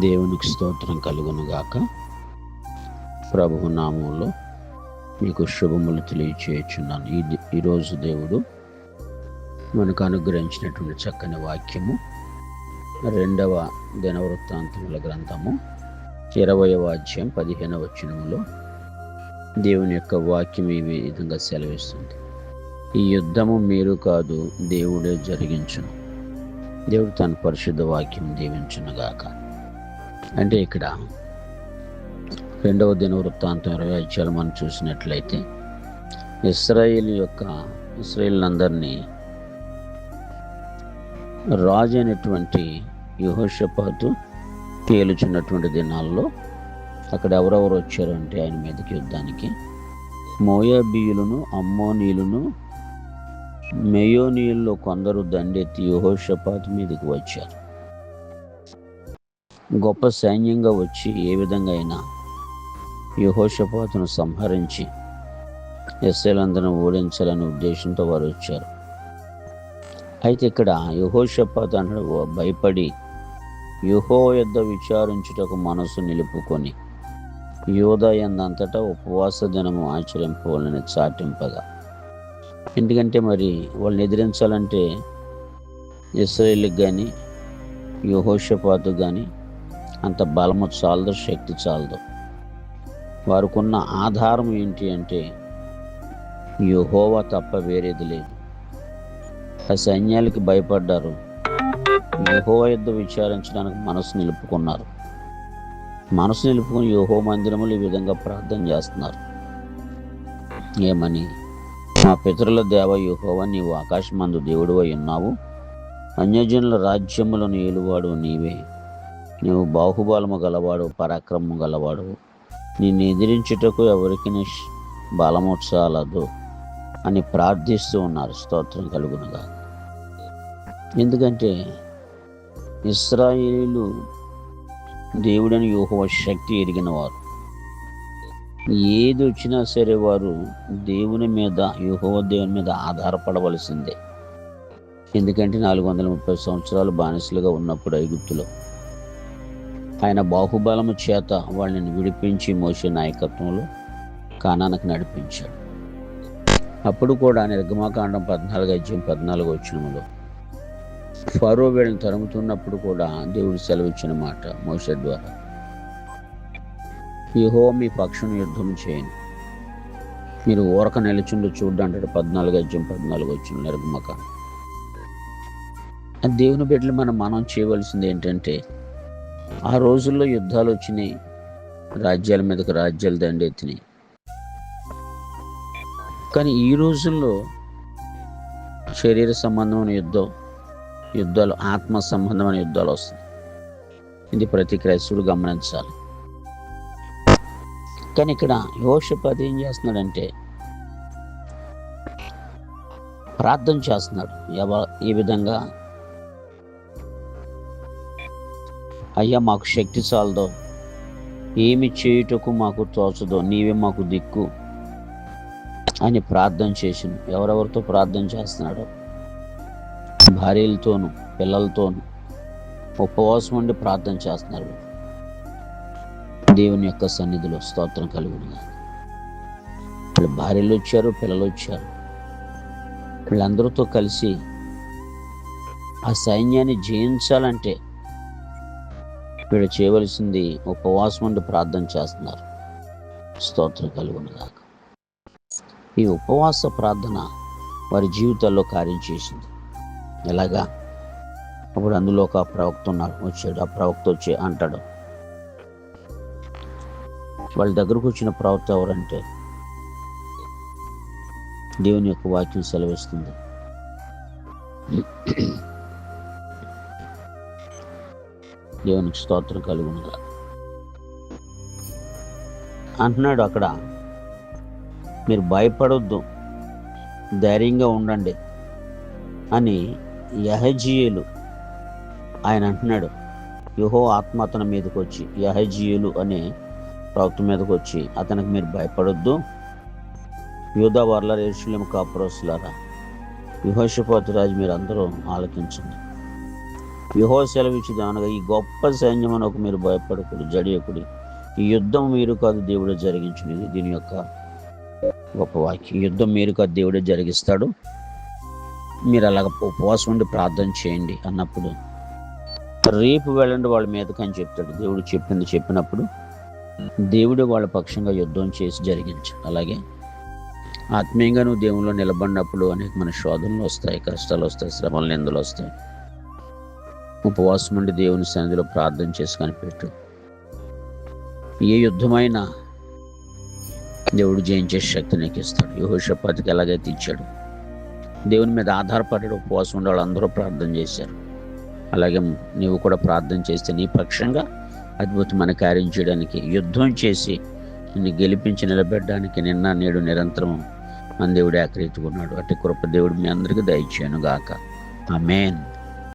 దేవునికి స్తోత్రం కలుగునుగాక. ప్రభువు నామములో మీకు శుభములు తెలియచేయుచున్నాను. ఈరోజు దేవుడు మనకు అనుగ్రహించినటువంటి చక్కని వాక్యము 2వ దినవృత్తాంతముల గ్రంథము 20వ అధ్యాయం 15వ వచనములో దేవుని యొక్క వాక్యం ఈ విధంగా సెలవిస్తుంది. ఈ యుద్ధము మీరు కాదు, దేవుడే జరిగించును. దేవుడు తన పరిశుద్ధ వాక్యం దీవించునుగాక. అంటే ఇక్కడ 2వ దినవృత్తాంతం 20 అధ్యాయాలు మనం చూసినట్లయితే ఇశ్రాయేలులందరినీ రాజు అయినటువంటి యెహోషాపాతు తేలుచున్నటువంటి దినాల్లో అక్కడ ఎవరెవరు వచ్చారంటే ఆయన మీదకి యుద్ధానికి మోయాబీయులను, అమ్మోనీయులను, మెయోనీయుల్లో కొందరు దండెత్తి యెహోషాపాతు మీదకి వచ్చారు. గొప్ప సైన్యంగా వచ్చి ఏ విధంగా అయినా యెహోషాపాతును సంహరించి ఇశ్రాయేలులందరిని ఓడించాలనే ఉద్దేశంతో వారు వచ్చారు. అయితే ఇక్కడ యెహోషాపాతు అన్నాడు, భయపడి యెహోవా యొద్ద విచారించుటకు మనసు నిలుపుకొని యూదా యందంతటా ఉపవాస దినము ఆచరింపవాలని చాటింపగా. ఎందుకంటే మరి వాళ్ళని ఎదిరించాలంటే ఇశ్రాయేలుకి కానీ యెహోషాపాతు కానీ అంత బలము చాలదు, శక్తి చాలదు. వారికి ఉన్న ఆధారం ఏంటి అంటే యెహోవా తప్ప వేరేది లేదు. ఆ సైన్యాలకి భయపడ్డారు, యెహోవా యొద్ద విచారించడానికి మనసు నిలుపుకున్నారు. మనసు నిలుపుకొని యెహోవా మందిరములు ఈ విధంగా ప్రార్థన చేస్తున్నారు. ఏమని? మా పితరుల దేవ యెహోవా, నీవు ఆకాశమందు దేవుడు అయి ఉన్నావు, అన్యజనుల రాజ్యములను ఏలువాడు నీవే. నీవు బాహుబలము గలవాడు, పరాక్రమము గలవాడు. నిన్ను ఎదిరించుటకు ఎవరికి బలము చాలదు అని ప్రార్థిస్తూ ఉన్నారు. స్తోత్రం కలుగునుగా. ఎందుకంటే ఇశ్రాయేలు దేవుడని యెహోవా శక్తి ఎరిగిన వారు. ఏది వచ్చినా సరే వారు దేవుని మీద, యెహోవా దేవుని మీద ఆధారపడవలసిందే. ఎందుకంటే 430 సంవత్సరాలు బానిసలుగా ఉన్నప్పుడు ఐగుప్తులో ఆయన బాహుబలము చేత వాళ్ళని విడిపించి మోషే నాయకత్వంలో కానానికి నడిపించాడు. అప్పుడు కూడా నిర్గమకాండం 14 వచనములో ఫరో వీళ్ళని తరుముతున్నప్పుడు కూడా దేవుడు సెలవిచ్చిన మాట మోషే ద్వారా, యెహోవా మీ పక్షం యుద్ధం చేయండి, మీరు ఊరక నిలుచుండి చూడంటాడు. 14 వచనం నిర్గమకాండం. దేవుని బిడ్డలు మనం చేయవలసింది ఏంటంటే, ఆ రోజుల్లో యుద్ధాలు వచ్చినాయి, రాజ్యాల మీదకి రాజ్యాలు దండెత్తినాయి. కానీ ఈ రోజుల్లో శరీర సంబంధమైన యుద్ధాలు, ఆత్మ సంబంధమైన యుద్ధాలు వస్తాయి. ఇది ప్రతి క్రైస్తవుడు గమనించాలి. కానీ ఇక్కడ యెహోషాపాతు ఏం చేస్తున్నాడంటే ప్రార్థన చేస్తున్నాడు. ఈ విధంగా, అయ్యా మాకు శక్తి చాలదో, ఏమి చేయుటకు మాకు తోచదో, నీవే మాకు దిక్కు అని ప్రార్థన చేసింది. ఎవరెవరితో ప్రార్థన చేస్తున్నాడు? భార్యలతోనూ పిల్లలతోనూ ఉపవాసం ఉండి ప్రార్థన చేస్తున్నారు దేవుని యొక్క సన్నిధిలో. స్తోత్రం కలుగునుగా. వీళ్ళ భార్యలు వచ్చారు, పిల్లలు వచ్చారు. వీళ్ళందరితో కలిసి ఆ సైన్యాన్ని జయించాలంటే వీళ్ళు చేయవలసింది ఉపవాసం ఉండి ప్రార్థన చేస్తున్నారు. స్తోత్రం కలుగునుగాక. ఈ ఉపవాస ప్రార్థన వారి జీవితాల్లో కార్యం చేసింది. ఎలాగా? అప్పుడు అందులో ఒక ప్రవక్త వచ్చాడు. ఆ ప్రవక్త వచ్చి అంటాడు, వాళ్ళ దగ్గరకు వచ్చిన ప్రవక్త ఎవరంటే దేవుని యొక్క వాక్యం సెలవిస్తుంది, దేవునికి స్తోత్రం కలుగునుగా అంటున్నాడు. అక్కడ మీరు భయపడొద్దు, ధైర్యంగా ఉండండి అని యెహజీయేలు ఆయన అంటున్నాడు. యెహోవా ఆత్మ అతని మీదకి వచ్చి, యెహజీయేలు అనే ప్రవక్త మీదకి వచ్చి, అతనికి మీరు భయపడొద్దు, యూదా వారలారా, యెరూషలేము కాపురస్తులారా, యెహోషాపాతు రాజు మీరు అందరూ ఆలకించండి. యెహోవా సెలవిచ్చుదేమనగా, ఈ గొప్ప సైన్యమునకు మీరు భయపడకుడి, జడియకుడి. ఈ యుద్ధం మీరు కాదు, దేవుడే జరిగించును. దీని యొక్క గొప్ప వాక్యం. యుద్ధం మీరు కాదు, దేవుడే జరిగిస్తాడు. మీరు అలాగ ఉపవాసం ఉండి ప్రార్థన చేయండి అన్నప్పుడు, రేపు వెళ్ళండి వాళ్ళ మీదకి అని చెప్తాడు. దేవుడు చెప్పినప్పుడు దేవుడే వాళ్ళ పక్షంగా యుద్ధం చేసి జరిగించాడు. అలాగే ఆత్మీయంగా నువ్వు దేవునిలో నిలబడినప్పుడు అనేకమైన శోధనలు వస్తాయి, కష్టాలు వస్తాయి, శ్రమలు, నిందలు వస్తాయి. ఉపవాసం ఉండి దేవుని సన్నిధిలో ప్రార్థన చేసి కనిపెట్టు. ఏ యుద్ధమైనా దేవుడు జయించే శక్తి నీకు ఇస్తాడు. యెహోషాపాతుకి ఎలాగైతే ఇచ్చాడు. దేవుని మీద ఆధారపడి ఉపవాసం ఉండే వాళ్ళందరూ ప్రార్థన చేశారు. అలాగే నీవు కూడా ప్రార్థన చేస్తే నీ పక్షంగా అద్భుతమైన కార్యం చేయడానికి, యుద్ధం చేసి నిన్ను గెలిపించి నిలబెట్టడానికి నిన్న నేడు నిరంతరం మన దేవుడు ఆకరీతుకున్నాడు. అట్టి కృప దేవుడు మీ అందరికీ దయచేయను గాక. ఆమేన్.